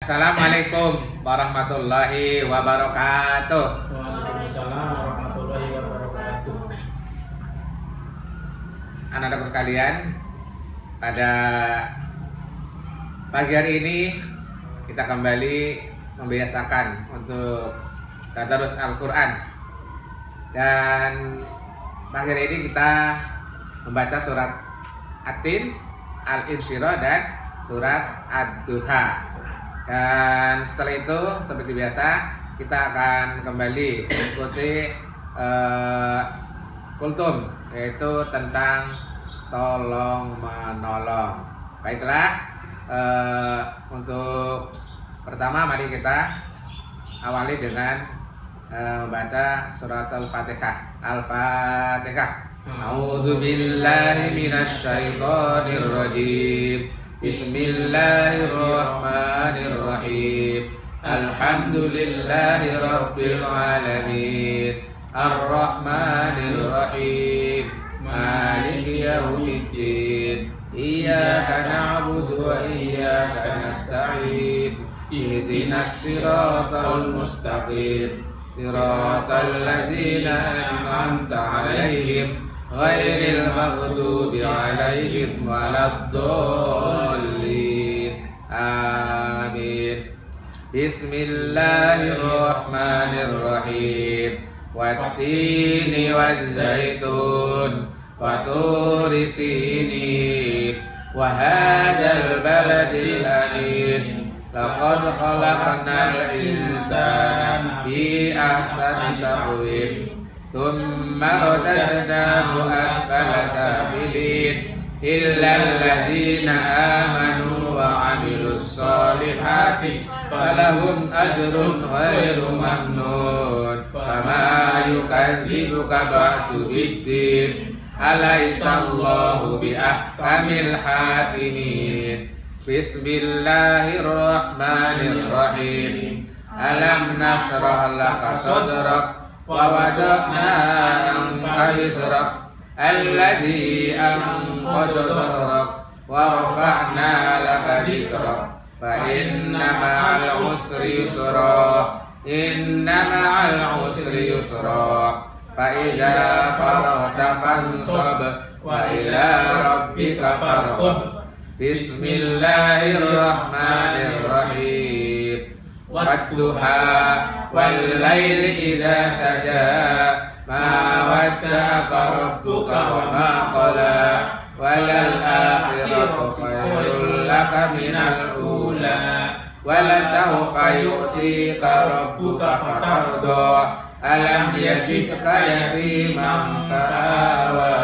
Assalamualaikum warahmatullahi wabarakatuh. Waalaikumsalam warahmatullahi wabarakatuh. Anak-anak sekalian, pada pagi hari ini kita kembali membiasakan untuk tadarus Al-Quran. Dan pagi hari ini kita membaca surat At-Tin, Al-Insyirah, dan surat Ad-Duha. Dan setelah itu seperti biasa kita akan kembali mengikuti kultum, yaitu tentang tolong menolong. Baiklah, untuk pertama mari kita awali dengan membaca surat Al-Fatihah. Al-Fatihah. A'udzubillahi minasyaitonir rajim. Bismillahirrahmanirrahim. Alhamdulillahi rabbil alamin. Ar-Rahmanir-Rahim. Maliki yaumiddin. Iyyaka na'budu wa iyyaka nasta'in. Ihdinas siratal mustaqim. Siratal ladzina an'amta 'alaihim ghairil maghdubi 'alaihim waladdallin. Amin. Bismillahirrahmanirrahim. Wattini wazzaitun wa turi sinin wa hadzal baladil amin. Laqad khalaqnal insana fi ahsani taqwim. Thumma radadnahu asfala safilin illal ladzina amanu wa 'amilus solihati falahum ajrun ghairu mamnun. Fama yukadzibuka ba'du biddin. Alaisallahu biahkamil hakimin. Bismillahirrahmanirrahim. Alam nashrah laka sadrak wa wada'na anka wizrak alladzi anqadha dhahrak wa rafa'na laka dhikrak. Fa inna ma'al usri yusra. Inna ma'al usri yusra. Fa idza faraghta fansab wa ila rabbika farghab. Bismillahirrahmanirrahim. Wadduha wal laili idza saja. Ma wadda'aka rabbuka wa ma qala. Walal akhiratu khairul laka minal ula. Wala sawfa yu'tika rabbuka fatarda. Alam yajidka yatiman fa'awa.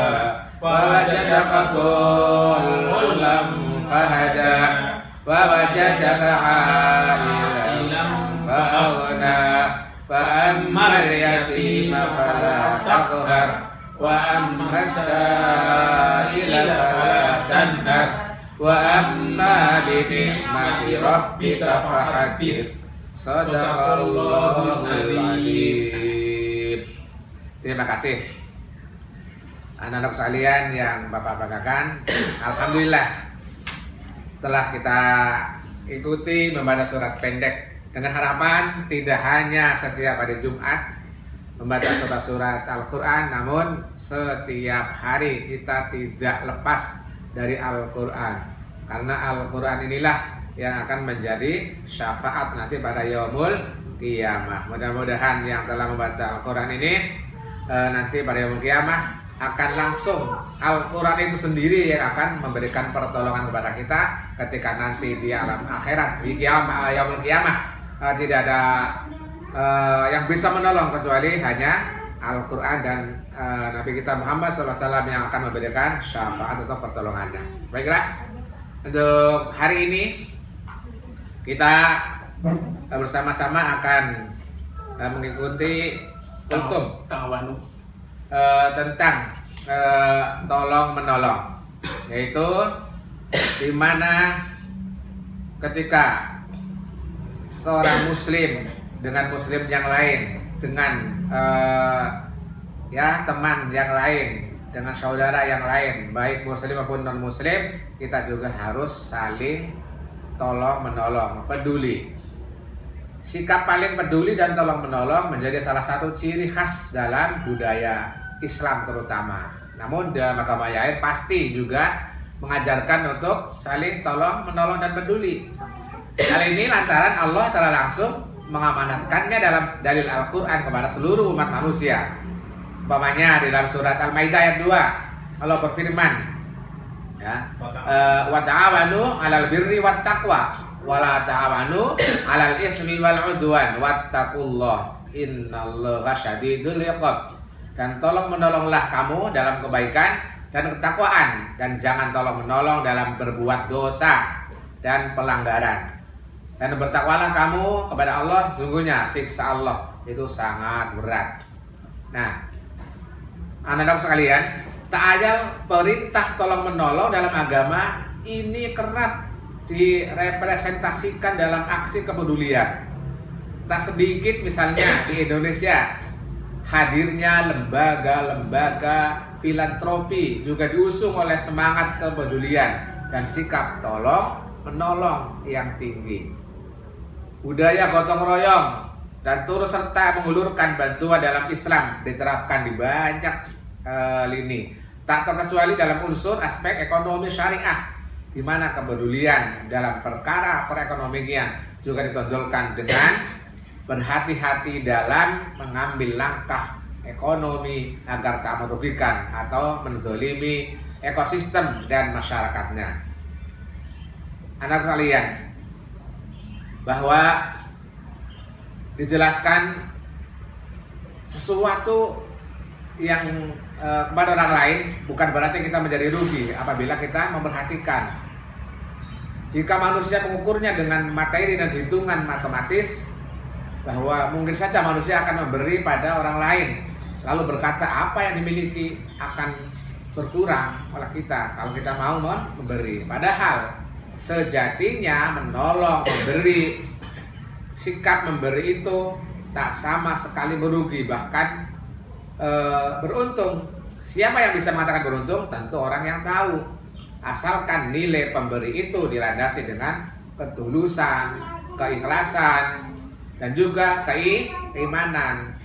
Wa wajadaka dhallan fahada. Wa wajadaka 'ailan fa'aghna. Fa ammal yatima fala taqhar. Wa ammas sa'ila fala tanhar. Wa amma bi ni'mati rabbika fahaddits. Shadaqallahul adzim. Terima kasih anak-anak sekalian yang Bapak banggakan. Alhamdulillah, setelah kita ikuti membaca surat pendek dengan harapan tidak hanya setiap hari Jumat membaca surat Al-Quran, namun setiap hari kita tidak lepas dari Al-Quran, karena Al-Quran inilah yang akan menjadi syafaat nanti pada yaumul qiyamah. Mudah-mudahan yang telah membaca Al-Quran ini nanti pada yaumul qiyamah akan langsung Al-Quran itu sendiri yang akan memberikan pertolongan kepada kita ketika nanti di alam akhirat, di yaumul qiyamah. Tidak ada yang bisa menolong kecuali hanya Al-Quran dan Nabi kita Muhammad SAW yang akan memberikan syafaat atau pertolongannya. Baiklah, untuk hari ini kita bersama-sama akan mengikuti kultum tentang tolong menolong, yaitu di mana ketika seorang muslim dengan muslim yang lain, dengan teman yang lain, dengan saudara yang lain, baik muslim maupun non muslim, kita juga harus saling tolong menolong, peduli. Sikap paling peduli dan tolong menolong menjadi salah satu ciri khas dalam budaya Islam terutama. Namun dalam agama lain pasti juga mengajarkan untuk saling tolong menolong dan peduli. Hal ini lantaran Allah secara langsung mengamanatkannya dalam dalil Al-Quran kepada seluruh umat manusia. Umpamanya di dalam surat Al-Maidah ayat 2, Allah berfirman, ya, wa ta'awanu 'alal birri wat taqwa wa la ta'awanu 'alal ismi wal 'udwan wattaqullah innallaha syadidul iqab. Dan tolong menolonglah kamu dalam kebaikan dan ketakwaan, dan jangan tolong menolong dalam berbuat dosa dan pelanggaran. Dan bertakwalah kamu kepada Allah, sesungguhnya siksa Allah itu sangat berat. Nah, anak-anak sekalian, ta'ajal perintah tolong menolong dalam agama ini kerap direpresentasikan dalam aksi kepedulian. Tak sedikit misalnya di Indonesia hadirnya lembaga-lembaga filantropi juga diusung oleh semangat kepedulian dan sikap tolong menolong yang tinggi. Budaya gotong royong dan turut serta mengulurkan bantuan dalam Islam diterapkan di banyak lini, tak terkecuali dalam unsur aspek ekonomi syariah, di mana kepedulian dalam perkara perekonomian juga ditonjolkan dengan berhati-hati dalam mengambil langkah ekonomi agar tak merugikan atau menzalimi ekosistem dan masyarakatnya. Anak kalian, bahwa dijelaskan sesuatu yang kepada orang lain bukan berarti kita menjadi rugi apabila kita memperhatikan. Jika manusia mengukurnya dengan materi dan hitungan matematis, bahwa mungkin saja manusia akan memberi pada orang lain, lalu berkata apa yang dimiliki akan berkurang oleh kita kalau kita mau memberi. Padahal sejatinya menolong, memberi, sikap memberi itu tak sama sekali merugi, bahkan beruntung. Siapa yang bisa mengatakan beruntung? Tentu orang yang tahu. Asalkan nilai pemberi itu dilandasi dengan ketulusan, keikhlasan, dan juga keimanan.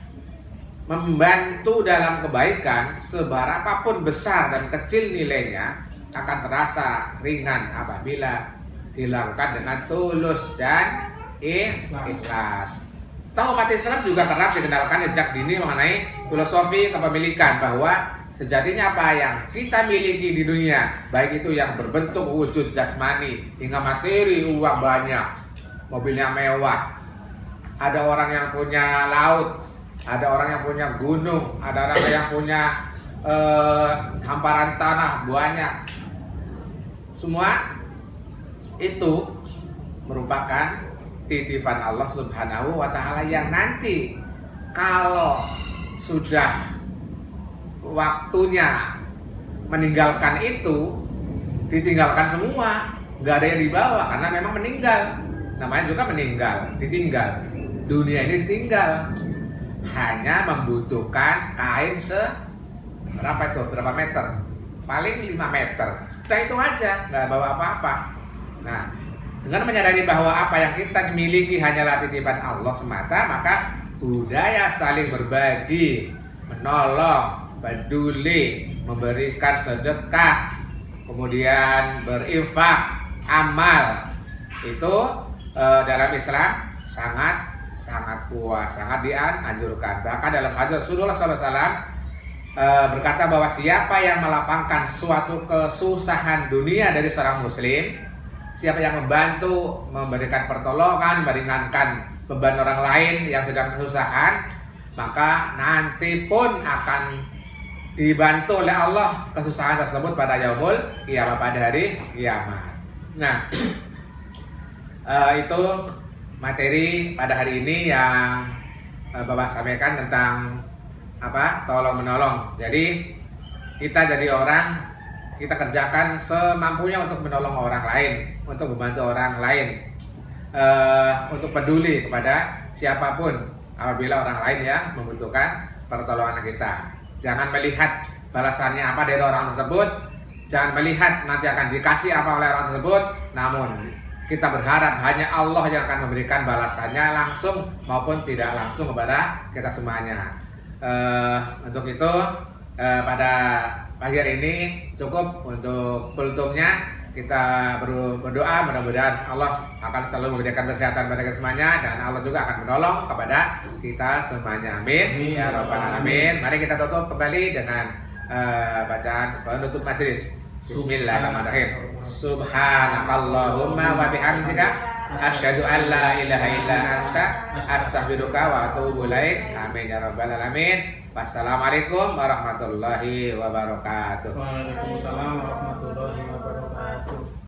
Membantu dalam kebaikan seberapapun besar dan kecil nilainya akan terasa ringan apabila dilakukan dengan tulus dan ikhlas. Tahu umat Islam juga kerap dikenalkan sejak dini mengenai filosofi kepemilikan, bahwa sejatinya apa yang kita miliki di dunia, baik itu yang berbentuk wujud jasmani hingga materi, uang banyak, mobilnya mewah, ada orang yang punya laut, ada orang yang punya gunung, ada orang yang punya hamparan tanah banyak. Semua itu merupakan titipan Allah Subhanahu wa Ta'ala yang nanti kalau sudah waktunya meninggalkan itu, ditinggalkan semua, nggak ada yang dibawa karena memang meninggal. Namanya juga meninggal, ditinggal. Dunia ini ditinggal, hanya membutuhkan kain berapa meter? Paling 5 meter. Nah itu aja, nggak bawa apa-apa. Nah, dengan menyadari bahwa apa yang kita miliki hanyalah titipan Allah semata, maka budaya saling berbagi, menolong, peduli, memberikan sedekah, kemudian berinfak, amal, itu dalam Islam sangat kuat, sangat dianjurkan. Bahkan dalam hadis Rasulullah SAW berkata bahwa siapa yang melapangkan suatu kesusahan dunia dari seorang muslim, siapa yang membantu, memberikan pertolongan, meringankan beban orang lain yang sedang kesusahan, maka nanti pun akan dibantu oleh Allah kesusahan tersebut pada yaumul qiyamah, pada hari kiamat. Nah, itu materi pada hari ini yang Bapak sampaikan tentang tolong menolong. Jadi kita jadi orang, kita kerjakan semampunya untuk menolong orang lain, untuk membantu orang lain, untuk peduli kepada siapapun apabila orang lain yang membutuhkan pertolongan kita. Jangan melihat balasannya apa dari orang tersebut, jangan melihat nanti akan dikasih apa oleh orang tersebut, namun kita berharap hanya Allah yang akan memberikan balasannya langsung maupun tidak langsung kepada kita semuanya. Untuk itu pada pagi hari ini cukup untuk kultumnya. Kita berdoa mudah-mudahan Allah akan selalu memberikan kesehatan pada kita semuanya dan Allah juga akan menolong kepada kita semuanya. Amin. Ya Rabbal Alamin. Mari kita tutup kembali dengan bacaan penutup majelis. Bismillahirrahmanirrahim. Subhanakallahumma wa bihamdika asyhadu an la ilaha illa anta astaghfiruka wa atubu ilaik. Amin ya Rabbal Alamin. Wassalamualaikum warahmatullahi wabarakatuh. Waalaikumsalam warahmatullahi wabarakatuh.